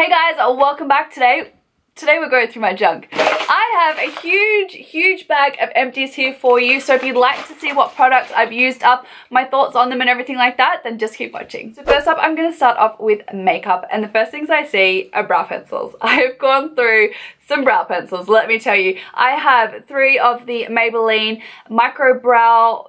Hey guys, welcome back. Today we're going through my junk. I have a huge bag of empties here for you, so if you'd like to see what products I've used up, my thoughts on them and everything like that, then just keep watching. So first up, I'm going to start off with makeup, and the first things I see are brow pencils. I have gone through some brow pencils, let me tell you. I have 3 of the Maybelline micro brow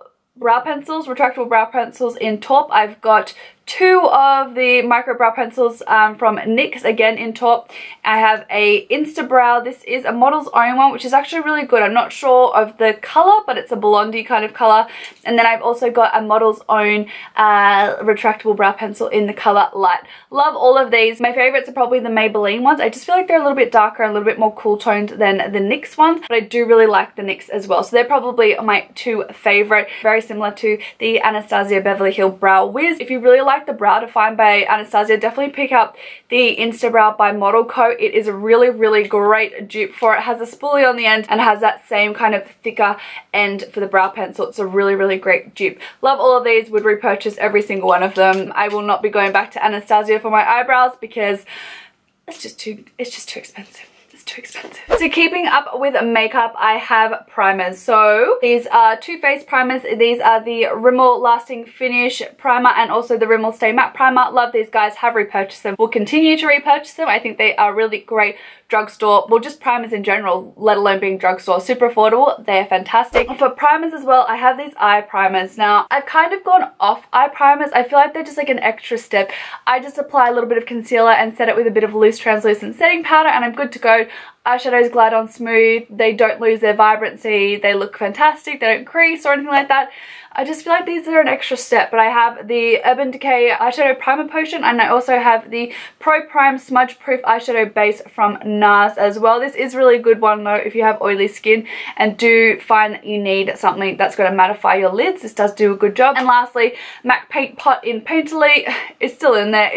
pencils, retractable brow pencils in taupe. I've got 2 of the micro brow pencils from NYX, again in taupe. I have a Instabrow. This is a Model's Own one, which is actually really good. I'm not sure of the colour, but it's a blondie kind of colour. And then I've also got a Model's Own retractable brow pencil in the colour Light. Love all of these. My favourites are probably the Maybelline ones. I just feel like they're a little bit darker, a little bit more cool toned than the NYX ones, but I do really like the NYX as well. So they're probably my 2 favourite, very similar to the Anastasia Beverly Hills Brow Wiz. If you really like the brow define by Anastasia, definitely pick up the Instabrow by MODELCO. It is a really great dupe for it. It has a spoolie on the end and has that same kind of thicker end for the brow pencil. It's a really great dupe. Love all of these, would repurchase every single one of them. I will not be going back to Anastasia for my eyebrows because it's just too expensive. Too expensive. So keeping up with makeup, I have primers. So these are 2 face primers. These are the Rimmel Lasting Finish Primer and also the Rimmel Stay Matte Primer. Love these guys, have repurchased them. Will continue to repurchase them. I think they are really great drugstore, well, just primers in general, let alone being drugstore. Super affordable. They're fantastic. For primers as well, I have these eye primers. Now, I've kind of gone off eye primers. I feel like they're just like an extra step. I just apply a little bit of concealer and set it with a bit of loose translucent setting powder and I'm good to go. Eyeshadows glide on smooth. They don't lose their vibrancy. They look fantastic. They don't crease or anything like that. I just feel like these are an extra step, but I have the Urban Decay Eyeshadow Primer Potion and I also have the Pro Prime Smudge Proof Eyeshadow Base from NARS as well. This is really a good one though if you have oily skin and do find that you need something that's going to mattify your lids. This does do a good job. And lastly, MAC Paintpot in Painterly. It's still in there.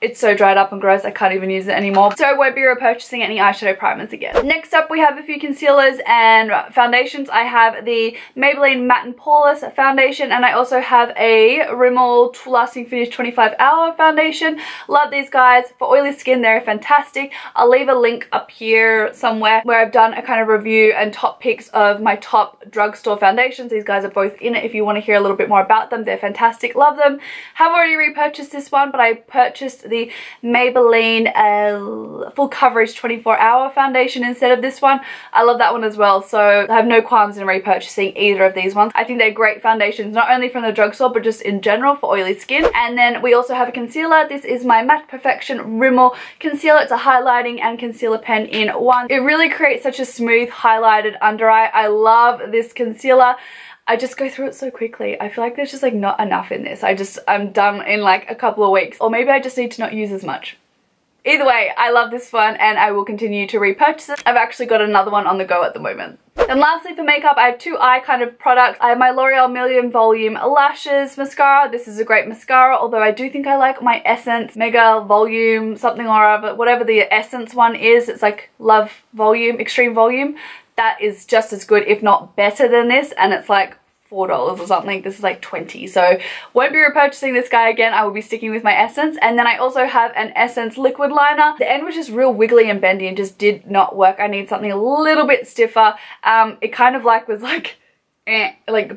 It's so dried up and gross, I can't even use it anymore. So I won't be repurchasing any eyeshadow primers again. Next up, we have a few concealers and foundations. I have the Maybelline Matte and Poreless foundation, and I also have a Rimmel Lasting Finish 25-hour foundation. Love these guys. For oily skin, they're fantastic. I'll leave a link up here somewhere where I've done a kind of review and top picks of my top drugstore foundations. These guys are both in it if you want to hear a little bit more about them. They're fantastic. Love them. Have already repurchased this one, but I purchased the Maybelline Full Coverage 24-hour foundation instead of this one. I love that one as well, so I have no qualms in repurchasing either of these ones. I think they're great foundations, not only from the drugstore but just in general for oily skin. And then we also have a concealer. This is my Matte Perfection Rimmel concealer. It's a highlighting and concealer pen in one. It really creates such a smooth highlighted under eye. I love this concealer. I just go through it so quickly. I feel like there's just like not enough in this. I'm done in like a couple of weeks, or maybe I just need to not use as much. Either way, I love this one and I will continue to repurchase it. I've actually got another one on the go at the moment. And lastly for makeup, I have 2 eye kind of products. I have my L'Oreal Million Volume Lashes Mascara. This is a great mascara, although I do think I like my Essence Mega Volume something or other, whatever the Essence one is. It's like Love Volume, Extreme Volume. That is just as good, if not better than this, and it's like $4 or something. This is like 20, so won't be repurchasing this guy again. I will be sticking with my Essence. And then I also have an Essence liquid liner. The end was just real wiggly and bendy and just did not work. I need something a little bit stiffer. It kind of like was like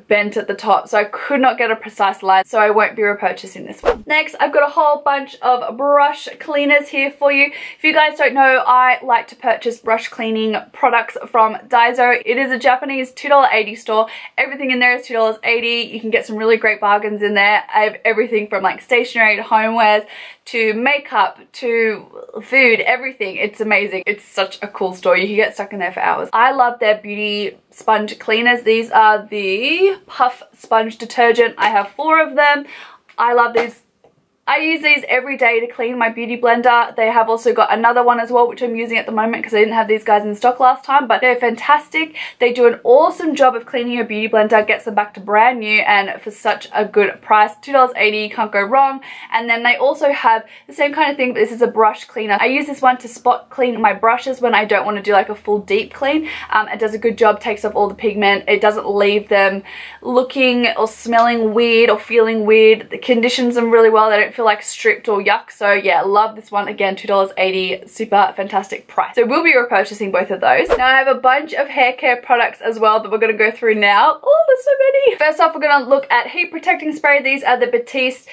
bent at the top, so I could not get a precise line, so I won't be repurchasing this one. Next, I've got a whole bunch of brush cleaners here for you. If you guys don't know, I like to purchase brush cleaning products from DAISO. It is a Japanese $2.80 store. Everything in there is $2.80. You can get some really great bargains in there. I have everything from like stationery to homewares to makeup to food, everything. It's amazing. It's such a cool store. You can get stuck in there for hours. I love their beauty sponge cleaners. These are the Puff Sponge Detergent. I have 4 of them. I love these. I use these every day to clean my beauty blender. They have also got another one as well, which I'm using at the moment because I didn't have these guys in stock last time, but they're fantastic. They do an awesome job of cleaning your beauty blender, gets them back to brand new, and for such a good price. $2.80, can't go wrong. And then they also have the same kind of thing, but this is a brush cleaner. I use this one to spot clean my brushes when I don't want to do like a full deep clean. It does a good job, takes off all the pigment. It doesn't leave them looking or smelling weird or feeling weird. It conditions them really well. They don't don't feel like stripped or yuck. So yeah, love this one. Again, $2.80, super fantastic price. So we'll be repurchasing both of those. Now I have a bunch of hair care products as well that we're going to go through now. Oh, there's so many. First off, we're going to look at heat protecting spray. These are the Batiste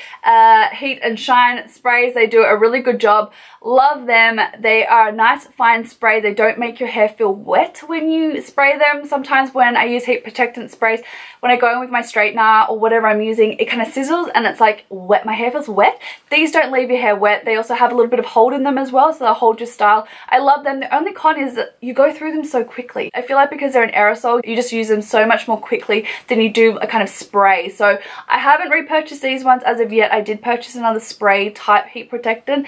Heat and Shine sprays. They do a really good job. Love them. They are a nice fine spray. They don't make your hair feel wet when you spray them. Sometimes when I use heat protectant sprays, when I go in with my straightener or whatever I'm using, it kind of sizzles and it's like wet. My hair feels wet. These don't leave your hair wet. They also have a little bit of hold in them as well, so they'll hold your style. I love them. The only con is that you go through them so quickly. I feel like because they're an aerosol, you just use them so much more quickly than you do a kind of spray. So I haven't repurchased these ones as of yet. I did purchase another spray type heat protectant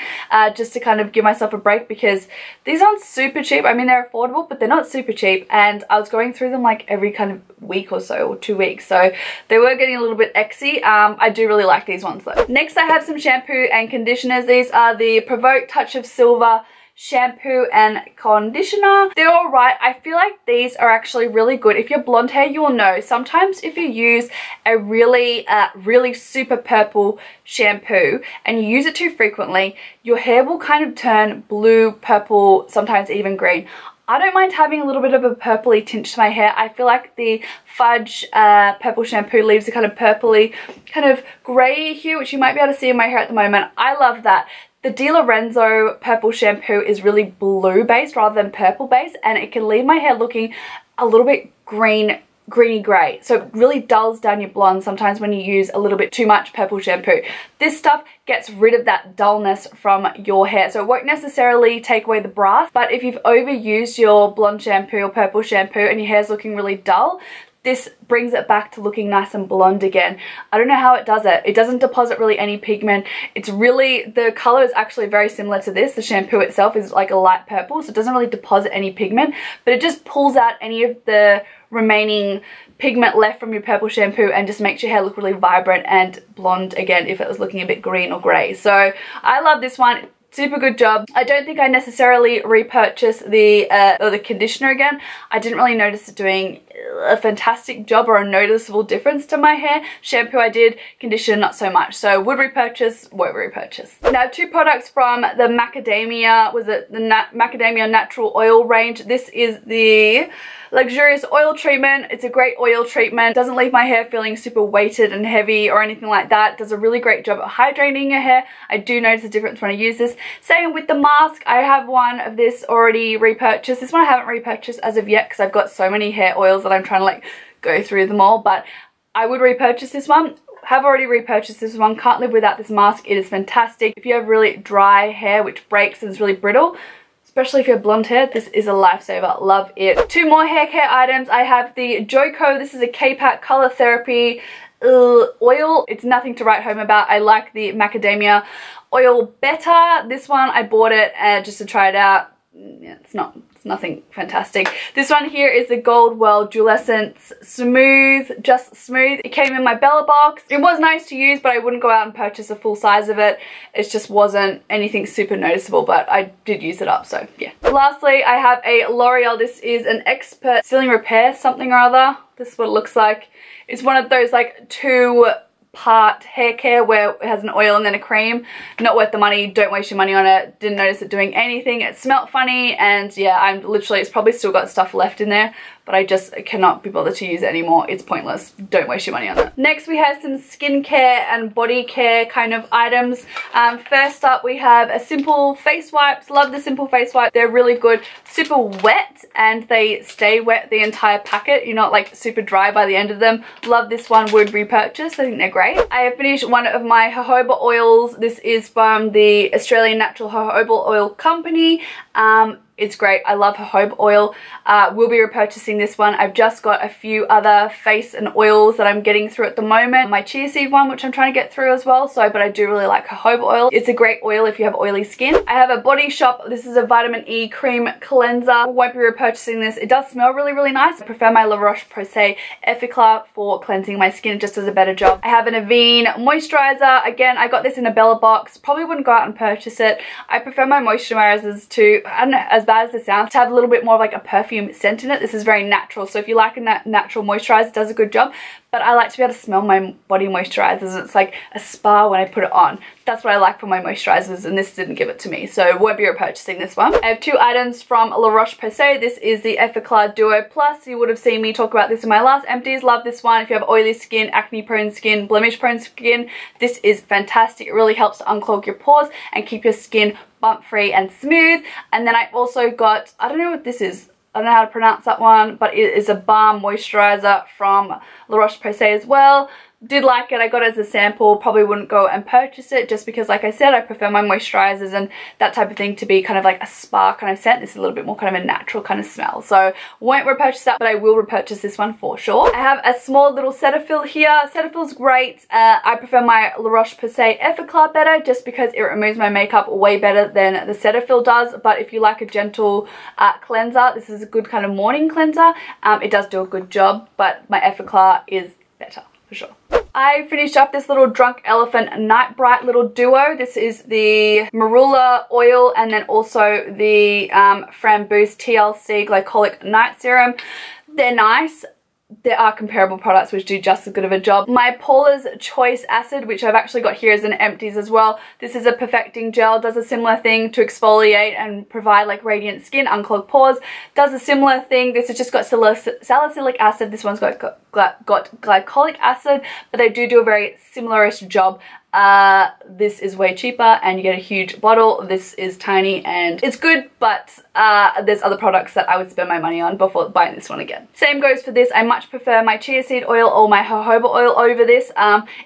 just to kind of give myself a break, because these aren't super cheap. I mean, they're affordable, but they're not super cheap, and I was going through them like every kind of week or so, or 2 weeks, so they were getting a little bit exy. I do really like these ones though. Next I have some shampoo and conditioners. These are the Provoke Touch of Silver shampoo and conditioner. They're alright. I feel like these are actually really good. If you're blonde hair, you will know sometimes if you use a really super purple shampoo and you use it too frequently, your hair will kind of turn blue, purple, sometimes even green. I don't mind having a little bit of a purpley tint to my hair. I feel like the Fudge purple shampoo leaves a kind of purpley, kind of grey hue, which you might be able to see in my hair at the moment. I love that. The Di Lorenzo purple shampoo is really blue based rather than purple based, and it can leave my hair looking a little bit greeny grey. So it really dulls down your blonde sometimes when you use a little bit too much purple shampoo. This stuff gets rid of that dullness from your hair. So it won't necessarily take away the brass, but if you've overused your blonde shampoo or purple shampoo and your hair's looking really dull, this brings it back to looking nice and blonde again. I don't know how it does it. It doesn't deposit really any pigment. It's really, the color is actually very similar to this. The shampoo itself is like a light purple, so it doesn't really deposit any pigment, but it just pulls out any of the remaining pigment left from your purple shampoo and just makes your hair look really vibrant and blonde again if it was looking a bit green or grey. So I love this one. Super good job. I don't think I necessarily repurchased the conditioner again. I didn't really notice it doing a fantastic job or a noticeable difference to my hair. Shampoo I did, conditioner not so much. So would repurchase, won't repurchase. Now 2 products from the Macadamia, was it the Macadamia Natural Oil range. This is the Luxurious Oil Treatment. It's a great oil treatment. Doesn't leave my hair feeling super weighted and heavy or anything like that. Does a really great job at hydrating your hair. I do notice a difference when I use this. Same with the mask. I have one of this already repurchased. This one I haven't repurchased as of yet because I've got so many hair oils that I'm trying to like go through them all, but I would repurchase this one. Have already repurchased this one. Can't live without this mask. It is fantastic. If you have really dry hair which breaks and is really brittle, especially if you have blonde hair, this is a lifesaver. Love it. 2 more hair care items. I have the Joko. This is a K-Pack Color Therapy oil. It's nothing to write home about. I like the macadamia oil better. This one, I bought it just to try it out. Yeah, it's nothing fantastic. This one here is the Gold World Dual Essence Smooth, Just Smooth. It came in my Bella box. It was nice to use, but I wouldn't go out and purchase a full size of it. It just wasn't anything super noticeable, but I did use it up, so yeah. Lastly, I have a L'Oreal. This is an Expert Sealing Repair something or other. This is what it looks like. It's one of those like 2-part hair care where it has an oil and then a cream. Not worth the money. Don't waste your money on it. Didn't notice it doing anything. It smelled funny, and yeah, I'm literally, it's probably still got stuff left in there, but I just cannot be bothered to use it anymore. It's pointless. Don't waste your money on it. Next we have some skincare and body care kind of items. First up we have a Simple face wipes. Love the Simple face wipe. They're really good. Super wet and they stay wet the entire packet. You're not like super dry by the end of them. Love this one. Would repurchase. I think they're great. I have finished one of my jojoba oils. This is from the Australian Natural Jojoba Oil Company. It's great. I love jojoba oil. We'll be repurchasing this one. I've just got a few other face and oils that I'm getting through at the moment. My chia seed one, which I'm trying to get through as well. So, but I do really like jojoba oil. It's a great oil if you have oily skin. I have a Body Shop. This is a vitamin E cream cleanser. Won't be repurchasing this. It does smell really, really nice. I prefer my La Roche-Posay Effaclar for cleansing my skin. It just does a better job. I have an Avene moisturizer. Again, I got this in a Bella box. Probably wouldn't go out and purchase it. I prefer my moisturizers to, I don't know, as bad as it sounds, to have a little bit more of like a perfume scent in it. This is very natural, so if you like a natural moisturizer, it does a good job. but I like to be able to smell my body moisturizers. It's like a spa when I put it on. That's what I like for my moisturizers, and this didn't give it to me, so won't be repurchasing this one. I have 2 items from La Roche-Posay. This is the Effaclar Duo Plus. You would have seen me talk about this in my last empties. Love this one. If you have oily skin, acne prone skin, blemish prone skin, this is fantastic. It really helps to unclog your pores and keep your skin bump free and smooth. And then I also got, I don't know what this is, I don't know how to pronounce that one, but it is a balm moisturizer from La Roche-Posay as well. Did like it. I got it as a sample. Probably wouldn't go and purchase it just because, like I said, I prefer my moisturizers and that type of thing to be kind of like a spa kind of scent. This is a little bit more kind of a natural kind of smell. So won't repurchase that, but I will repurchase this one for sure. I have a small little Cetaphil here. Cetaphil's great. I prefer my La Roche-Posay Effaclar better just because it removes my makeup way better than the Cetaphil does. But if you like a gentle cleanser, this is a good kind of morning cleanser. It does do a good job, but my Effaclar is better for sure. I finished up this little Drunk Elephant Night Bright little duo. This is the Marula oil and then also the Framboos TLC Glycolic Night Serum. They're nice. There are comparable products which do just as good of a job. My Paula's Choice Acid, which I've actually got here as an empties as well. This is a perfecting gel, does a similar thing to exfoliate and provide like radiant skin, unclog pores. Does a similar thing. This has just got salicylic acid. This one's got glycolic acid, but they do a very similar-ish job. This is way cheaper and you get a huge bottle. This is tiny and it's good, but there's other products that I would spend my money on before buying this one again. Same goes for this. I much prefer my chia seed oil or my jojoba oil over this.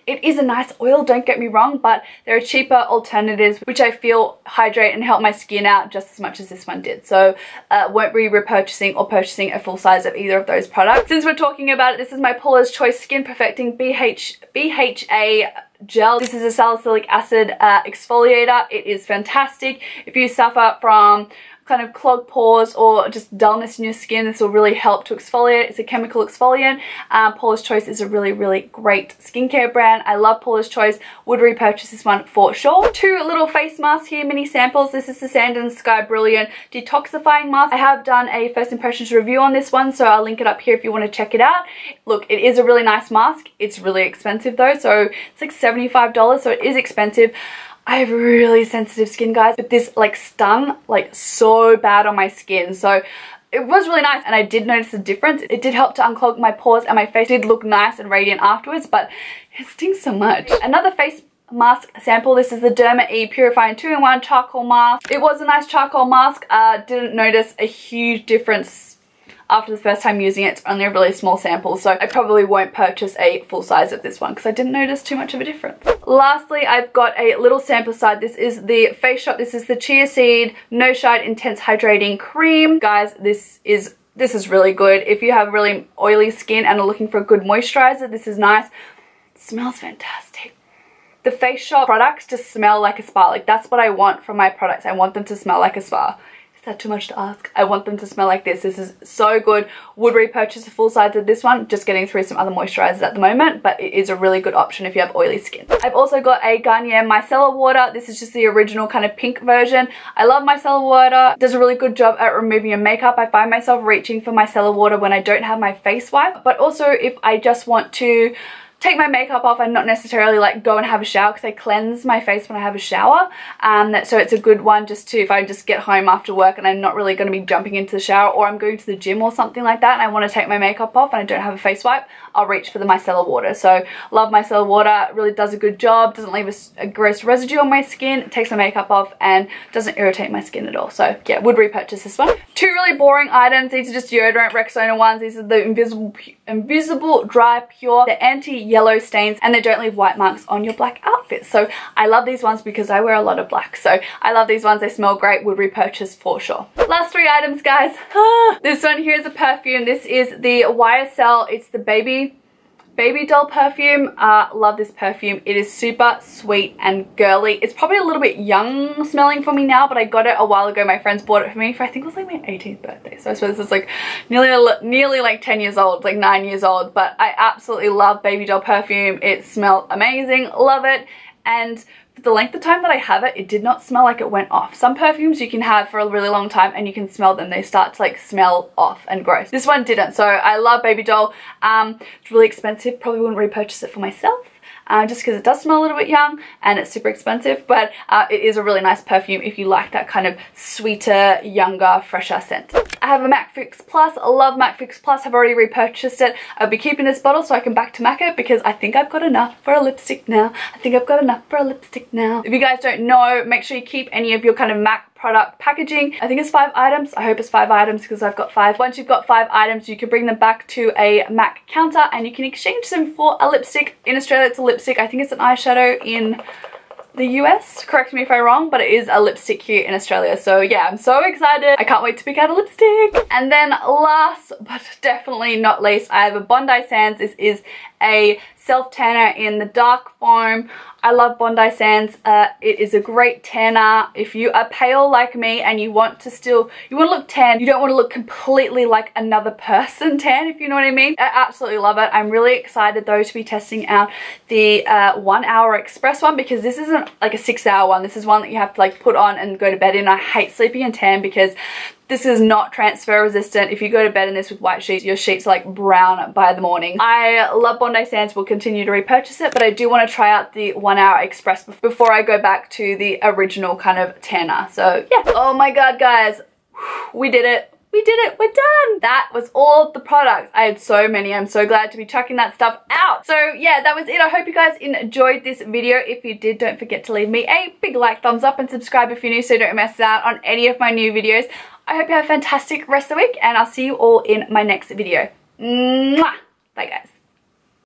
It is a nice oil, don't get me wrong, but there are cheaper alternatives which I feel hydrate and help my skin out just as much as this one did. So won't be repurchasing or purchasing a full size of either of those products. Since we're talking about it, this is my Paula's Choice Skin Perfecting BHA gel. This is a salicylic acid exfoliator. It is fantastic. If you suffer from kind of clogged pores or just dullness in your skin, this will really help to exfoliate. It's a chemical exfoliant. Paula's Choice is a really great skincare brand. I love Paula's Choice. Would repurchase this one for sure. 2 little face masks here, mini samples. This is the Sand and Sky Brilliant Detoxifying Mask. I have done a first impressions review on this one, so I'll link it up here if you want to check it out. Look, it is a really nice mask. It's really expensive though, so it's like $75, so it is expensive. I have really sensitive skin, guys, but this like stung like so bad on my skin. So it was really nice and I did notice a difference. It did help to unclog my pores and my face did look nice and radiant afterwards, but it stings so much. Another face mask sample. This is the Derma E Purifying 2-in-1 Charcoal Mask. It was a nice charcoal mask. Didn't notice a huge difference after the first time using it. It's only a really small sample, so I probably won't purchase a full size of this one because I didn't notice too much of a difference. Lastly, I've got a little sample side. This is the Face Shop. This is the Chia Seed No Shine Intense Hydrating Cream. Guys, this is really good. If you have really oily skin and are looking for a good moisturizer, this is nice. It smells fantastic. The Face Shop products just smell like a spa. Like, that's what I want from my products. I want them to smell like a spa. Is that too much to ask? I want them to smell like this. This is so good. Would repurchase a full size of this one. Just getting through some other moisturizers at the moment, but it is a really good option if you have oily skin. I've also got a Garnier Micellar Water. This is just the original kind of pink version. I love micellar water. It does a really good job at removing your makeup. I find myself reaching for micellar water when I don't have my face wipe, but also if I just want to take my makeup off and not necessarily like go and have a shower, because I cleanse my face when I have a shower. So it's a good one just to, if I just get home after work and I'm not really going to be jumping into the shower, or I'm going to the gym or something like that and I want to take my makeup off and I don't have a face wipe, I'll reach for the micellar water. So love micellar water. It really does a good job. Doesn't leave a gross residue on my skin. It takes my makeup off and doesn't irritate my skin at all. So yeah, would repurchase this one. 2 really boring items. These are just deodorant Rexona ones. These are the Invisible Dry Pure. They're anti-yellow stains and they don't leave white marks on your black outfits. So I love these ones because I wear a lot of black. So I love these ones. They smell great. Would repurchase for sure. Last 3 items, guys. This one here is a perfume. This is the YSL. It's the Baby Doll perfume. Love this perfume. It is super sweet and girly. It's probably a little bit young smelling for me now, but I got it a while ago. My friends bought it for me for, I think it was like my 18th birthday. So I suppose it's like nearly like 10 years old, like 9 years old. But I absolutely love Baby Doll perfume. It smells amazing. Love it. And the length of time that I have it, it did not smell like it went off. Some perfumes you can have for a really long time and you can smell them. They start to like smell off and gross. This one didn't. So I love Baby Doll. It's really expensive. Probably wouldn't repurchase it for myself. Just because it does smell a little bit young and it's super expensive, but it is a really nice perfume if you like that kind of sweeter, younger, fresher scent. I have a MAC Fix Plus. I love MAC Fix Plus. I've already repurchased it. I'll be keeping this bottle so I can back to MAC it because I think I've got enough for a lipstick now. If you guys don't know, make sure you keep any of your kind of MAC product packaging. I think it's 5 items. I hope it's 5 items because I've got 5. Once you've got 5 items, you can bring them back to a MAC counter and you can exchange them for a lipstick. In Australia, it's a lipstick. I think it's an eyeshadow in the US. Correct me if I'm wrong, but it is a lipstick here in Australia. So yeah, I'm so excited. I can't wait to pick out a lipstick. And then last but definitely not least, I have a Bondi Sands. This is a self tanner in the dark foam. I love Bondi Sands. It is a great tanner. If you are pale like me and you want to look tan, you don't want to look completely like another person tan, if you know what I mean. I absolutely love it. I'm really excited though to be testing out the 1 hour express one because this isn't like a 6 hour one. This is one that you have to like put on and go to bed in. I hate sleeping in tan because this is not transfer resistant. If you go to bed in this with white sheets, your sheets are like brown by the morning. I love Bondi Sands. We'll continue to repurchase it, but I do want to try out the 1 hour express before I go back to the original kind of tanner. So yeah. Oh my god, guys. We did it. We did it. We're done. That was all the products. I had so many. I'm so glad to be chucking that stuff out. So yeah, that was it. I hope you guys enjoyed this video. If you did, don't forget to leave me a big like, thumbs up, and subscribe if you're new so you don't miss out on any of my new videos. I hope you have a fantastic rest of the week and I'll see you all in my next video. Mwah! Bye guys.